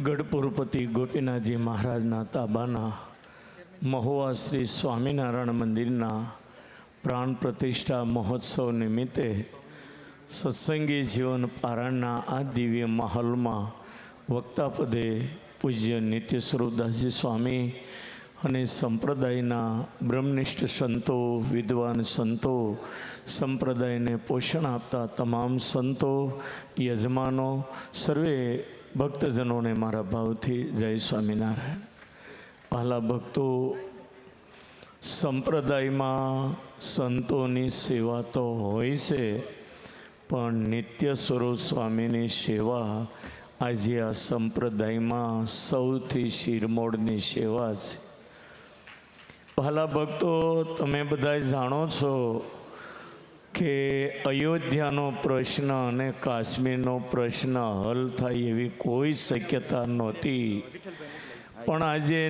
ગઢપુરપતિ ગોપીનાથજી મહારાજના તાબાના મહુવા શ્રી સ્વામિનારાયણ મંદિરના પ્રાણ પ્રતિષ્ઠા મહોત્સવ નિમિત્તે સત્સંગી જીવન પારાયણના આ દિવ્ય માહોલમાં વક્તાપદે પૂજ્ય નિત્ય સ્વરૂપદાસજી સ્વામી અને સંપ્રદાયના બ્રહ્મનિષ્ઠ સંતો, વિદ્વાન સંતો, સંપ્રદાયને પોષણ આપતા તમામ સંતો, યજમાનો, સર્વે ભક્તજનોને મારા ભાવથી જય સ્વામિનારાયણ. પહેલા ભક્તો, સંપ્રદાયમાં સંતોની સેવા તો હોય છે, પણ નિત્ય સ્વરૂપ સ્વામીની સેવા આજે આ સંપ્રદાયમાં સૌથી શિરમોડની સેવા છે. પહેલા ભક્તો, તમે બધા જાણો છો કે અયોધ્યાનો પ્રશ્ન અને કાશ્મીરનો પ્રશ્ન હલ થાય એવી કોઈ શક્યતા નહોતી, પણ આજે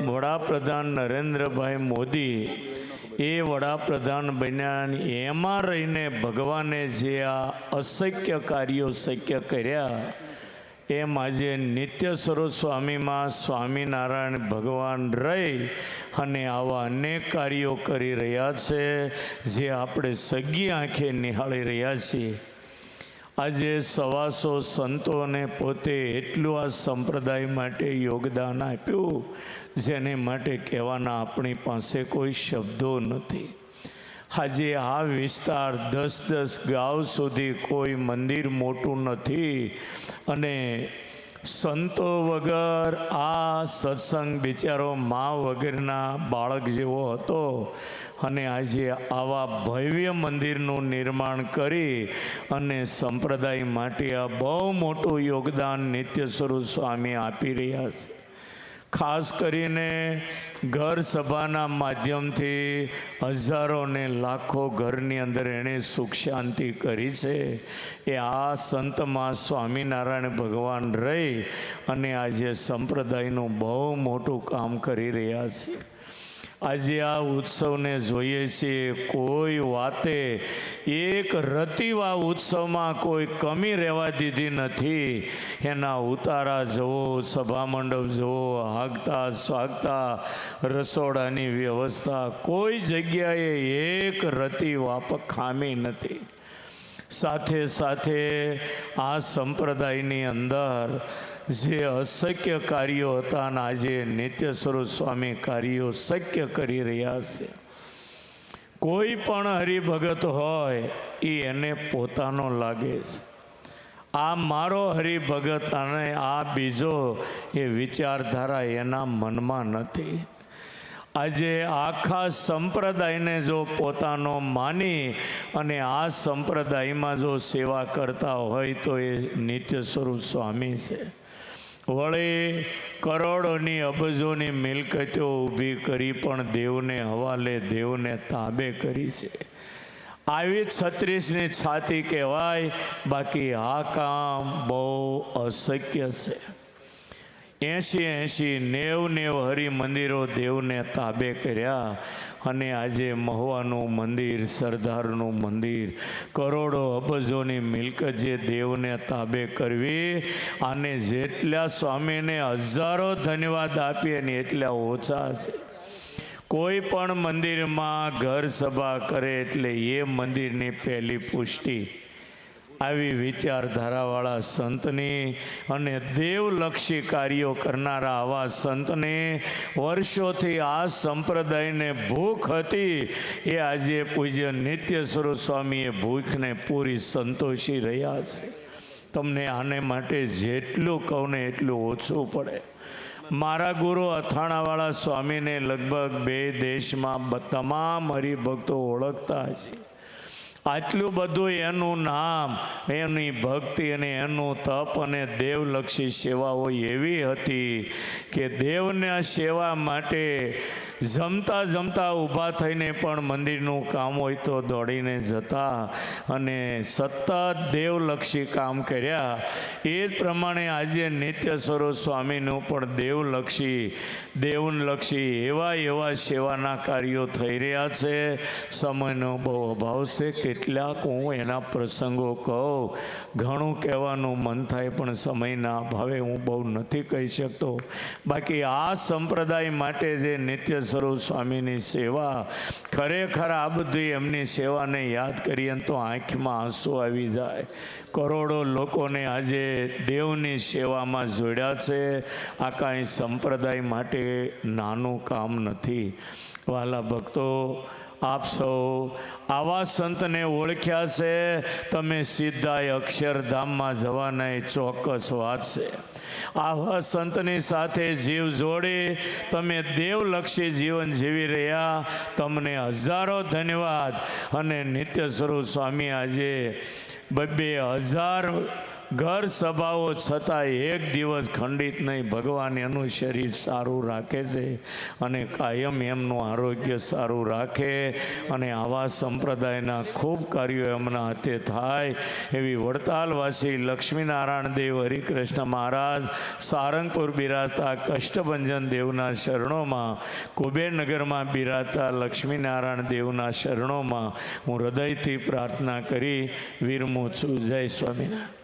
વડાપ્રધાન નરેન્દ્રભાઈ મોદી એ વડાપ્રધાન બન્યા, એમાં રહીને ભગવાને જે આ અશક્ય કાર્યો શક્ય કર્યા, એમ આજે નિત્ય સ્વરૂપ સ્વામીમાં સ્વામિનારાયણ ભગવાન રહી અને આવા અનેક કાર્યો કરી રહ્યા છે, જે આપણે સગી આંખે નિહાળી રહ્યા છીએ. આજે 125 સંતોને પોતે એટલું આ સંપ્રદાય માટે યોગદાન આપ્યું, જેને માટે કહેવાના આપણી પાસે કોઈ શબ્દો નથી. આજે આ વિસ્તાર 10-10 ગાંવ સુધી કોઈ મંદિર મોટું નથી, અને સંતો વગર આ સત્સંગ બિચારો મા વગરના બાળક જેવો હતો, અને આજે આવા ભવ્ય મંદિરનું નિર્માણ કરી અને સંપ્રદાય માટે આ બહુ મોટું યોગદાન નિત્ય સ્વરૂપ સ્વામી આપી રહ્યા છે. ખાસ કરીને ઘર સભાના માધ્યમથી હજારો ને લાખો ઘરની અંદર એણે સુખ શાંતિ કરી છે. એ આ સંતમાં સ્વામિનારાયણ ભગવાન રહી અને આજે સંપ્રદાયનું બહુ મોટું કામ કરી રહ્યા છે. આજે આ ઉત્સવને જોઈએ છીએ, કોઈ વાતે એક રતિવા ઉત્સવમાં કોઈ કમી રહેવા દીધી નથી. એના ઉતારા જુઓ, સભા મંડપ જુઓ, હાગતા સ્વાગતા, રસોડાની વ્યવસ્થા, કોઈ જગ્યાએ એક રતિ વાપક ખામી નથી. સાથે સાથે આ સંપ્રદાયની અંદર જે અશક્ય કાર્યો હતા, અને આજે નિત્ય સ્વરૂપ સ્વામી કાર્યો શક્ય કરી રહ્યા છે. કોઈ પણ હરિભગત હોય એ એને પોતાનો લાગે છે. આ મારો હરિભગત અને આ બીજો, એ વિચારધારા એના મનમાં નથી. આજે આખા સંપ્રદાયને જો પોતાનો માની અને આ સંપ્રદાયમાં જો સેવા કરતા હોય તો એ નિત્ય સ્વરૂપ સ્વામી છે. વળી કરોડોની અબજોની મિલકતો ઊભી કરી પણ દેવને હવાલે, દેવને તાબે કરી છે. આવી 36ની છાતી કહેવાય, બાકી આ કામ બહુ અશક્ય છે. 80-90 હરિમંદિરો દેવને તાબે કર્યા, અને આજે મહુવાનું મંદિર, સરદારનું મંદિર, કરોડો અબજોની મિલકત જે દેવને તાબે કરવી, આને જેટલા સ્વામીને હજારો ધન્યવાદ આપીએ ને એટલા ઓછા છે. કોઈ પણ મંદિરમાં ઘર સભા કરે એટલે એ મંદિરની પહેલી પુષ્ટિ આવી વિચારધારાવાળા સંતની અને દેવલક્ષી કાર્યો કરનારા આવા સંતને વર્ષોથી આ સંપ્રદાયને ભૂખ હતી, એ આજે પૂજ્ય નિત્ય સ્વરૂપ સ્વામી એ ભૂખને પૂરી સંતોષી રહ્યા છે. તમને આને માટે જેટલું કહું ને એટલું ઓછું પડે. મારા ગુરુ અથાણાવાળા સ્વામીને લગભગ 2 દેશમાં તમામ હરિભક્તો ઓળખતા છે. આટલું બધું એનું નામ, એની ભક્તિ અને એનું તપ અને દેવલક્ષી સેવાઓ એવી હતી કે દેવના સેવા માટે જમતા જમતા ઊભા થઈને પણ મંદિરનું કામ હોય તો દોડીને જતા, અને સતત દેવલક્ષી કામ કર્યા. એ જ પ્રમાણે આજે નિત્ય સ્વરૂપ સ્વામીનું પણ દેવલક્ષી એવા સેવાના કાર્યો થઈ રહ્યા છે. સમયનો બહુ અભાવ છે કે કેટલાક હું એના પ્રસંગો કહું. ઘણું કહેવાનું મન થાય પણ સમયના અભાવે હું બહુ નથી કહી શકતો. બાકી આ સંપ્રદાય માટે જે નિત્ય સ્વરૂપ સ્વામીની સેવા, ખરેખર આ બધી એમની સેવાને યાદ કરીએ તો આંખમાં આંસુ આવી જાય. કરોડો લોકોને આજે દેવની સેવામાં જોડ્યા છે. આ કાંઈ સંપ્રદાય માટે નાનું કામ નથી. વાલા ભક્તો, આપ સૌ આવા સંતને ઓળખ્યા છે, તમે સીધા અક્ષરધામમાં જવાના એ ચોક્કસ વાત છે. આવા સંતની સાથે જીવ જોડી તમે દેવલક્ષી જીવન જીવી રહ્યા, તમને હજારો ધન્યવાદ. અને નિત્ય સ્વરૂપ સ્વામી આજે 2,000 ઘર સભાઓ છતાં એક દિવસ ખંડિત નહીં. ભગવાન એનું શરીર સારું રાખે છે અને કાયમ એમનું આરોગ્ય સારું રાખે અને આવા સંપ્રદાયના ખૂબ કાર્યો એમના હાથે થાય એવી વડતાલવાસી લક્ષ્મીનારાયણ દેવ હરિકૃષ્ણ મહારાજ સારંગપુર બિરાજતા કષ્ટભંજન દેવના શરણોમાં, કુબેરનગરમાં બિરાજતા લક્ષ્મીનારાયણ દેવના શરણોમાં હું હૃદયથી પ્રાર્થના કરી વિરમું છું. જય સ્વામિનારાયણ.